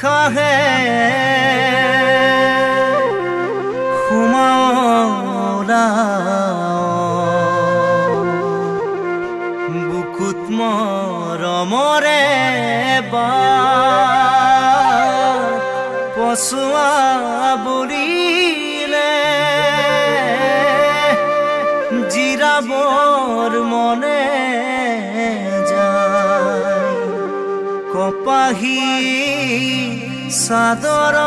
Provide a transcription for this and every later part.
নিশাহে সুমাওলা বুকুত মৰমৰে পচুৱা বুলিলে জিৰাবৰ মনে যায় কপাহী চাদৰৰ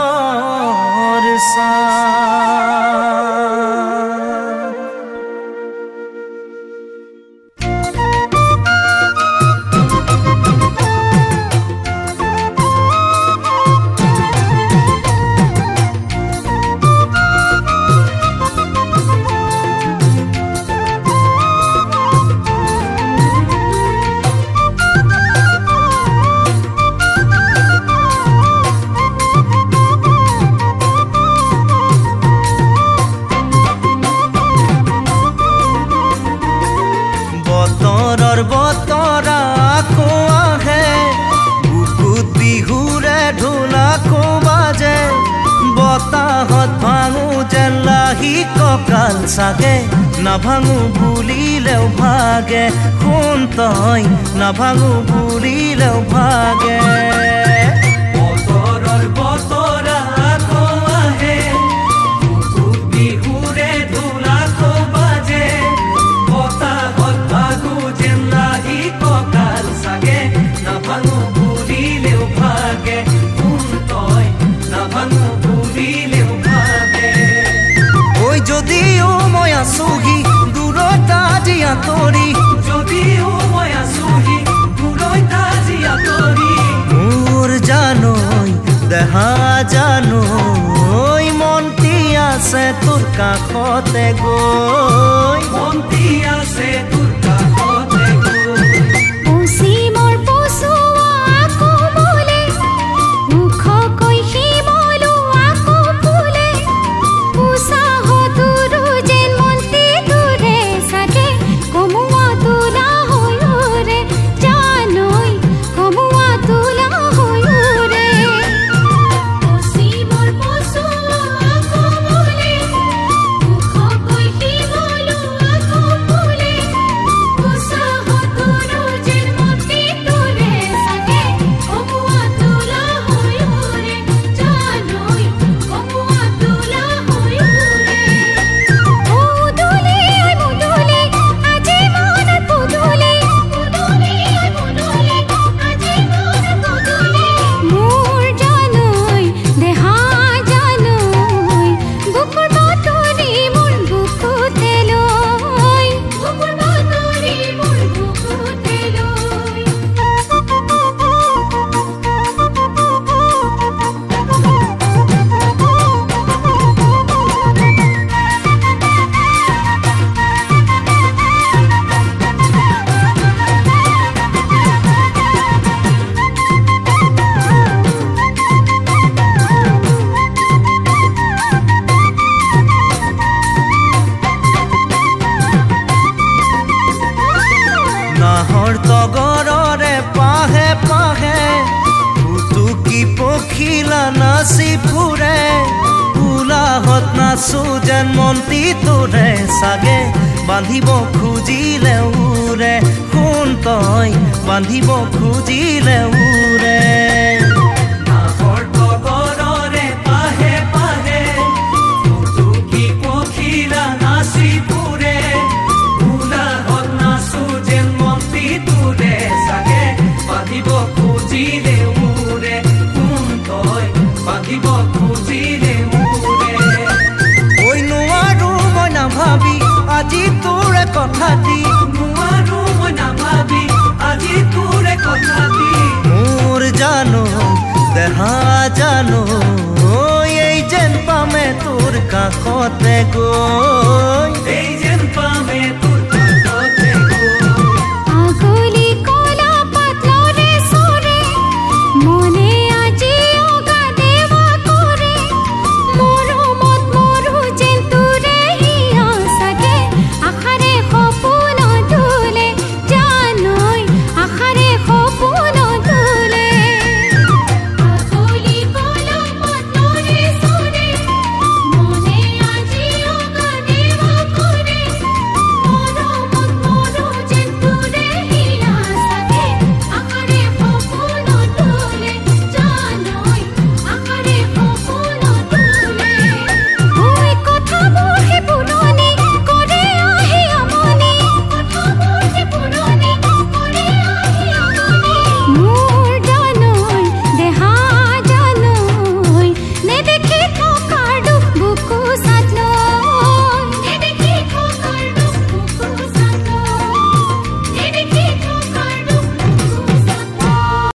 বতৰা আকৌ আহে বুকুত বিহুৰে ঢোলাকো বাজে বতাহত ভাঙো যেন লাহি কঁকাল চাগে নাভাঙো বুলিলেও ভাগে শুন তই নাভাঙো বুলিলেও ভাগে বতৰৰ বতৰা আকৌ আহে বুকুত বিহুৰে ঢোলাকো বাজে বতাহত ভাঙো যেন লাহি কঁকাল চাগে নাভাঙো বুলিলেও ভাগে শুন তই নাভাঙো বুলিলেও ভাগে ঐ যদিও মই আছোহি দূৰত আজি আঁতৰি যদিও মই আছোহি দূৰত আজি আঁতৰি মোৰ জানৈ দেহা জানৈ মনটি আছে তোৰ কাষতে গৈ মনটি আছে তোৰ কাষতে গৈ পশ্চিমৰ পচুৱা আকৌ বোলে মুখ কৈ শিমলু আকৌ ফুলে উচাহতোৰো যেন মনটি তোৰে চাগে কমুৱা তোলা হৈৰে জানৈ কমুৱা তোলা হৈৰে পশ্চিমৰ পচুৱা আকৌ বোলে মুখ কৈ শিমলু আকৌ ফুলে উচাহতোৰো যেন মনটি তোৰে চাগে কমুৱা তোলা হৈৰে জানৈ কমুৱা তোলা হৈৰে মুদুলি মুদুলি আজি মন পুদুলি মুদুলি মুদুলি আজি মন পুদুলি মোৰ জানৈ দেহা জানৈ বুকুৰ বাতৰি মোৰ বুকুতে লৈ বুকুৰ বাতৰি মোৰ বুকুতে নাহৰ তগৰৰে পাহে পাহে ফুটুকি পখিলা নাচি ফুৰে উলাহত নাচো যেন মনটি তোৰে চাগে বান্ধিব খুজিলে উৰে শুন তই বান্ধিব খুজিলে উৰে নাহৰ তগৰৰে পাহে পাহে ফুটুকি পখিলা নাচি ফুৰে উলাহত নাচো যেন মনটি তোৰে চাগে বান্ধিব খুজিলে উৰে শুন তই বান্ধিব খুজিলে উৰে ঐ নোৱাৰো মই নাভাবি আজি তোৰে কথাটি নোৱাৰো মই নাভাবি আজি তোৰে কথাটি মোৰ জানো দেহা জানো এই যেন পামে তোৰ কাষতে গৈ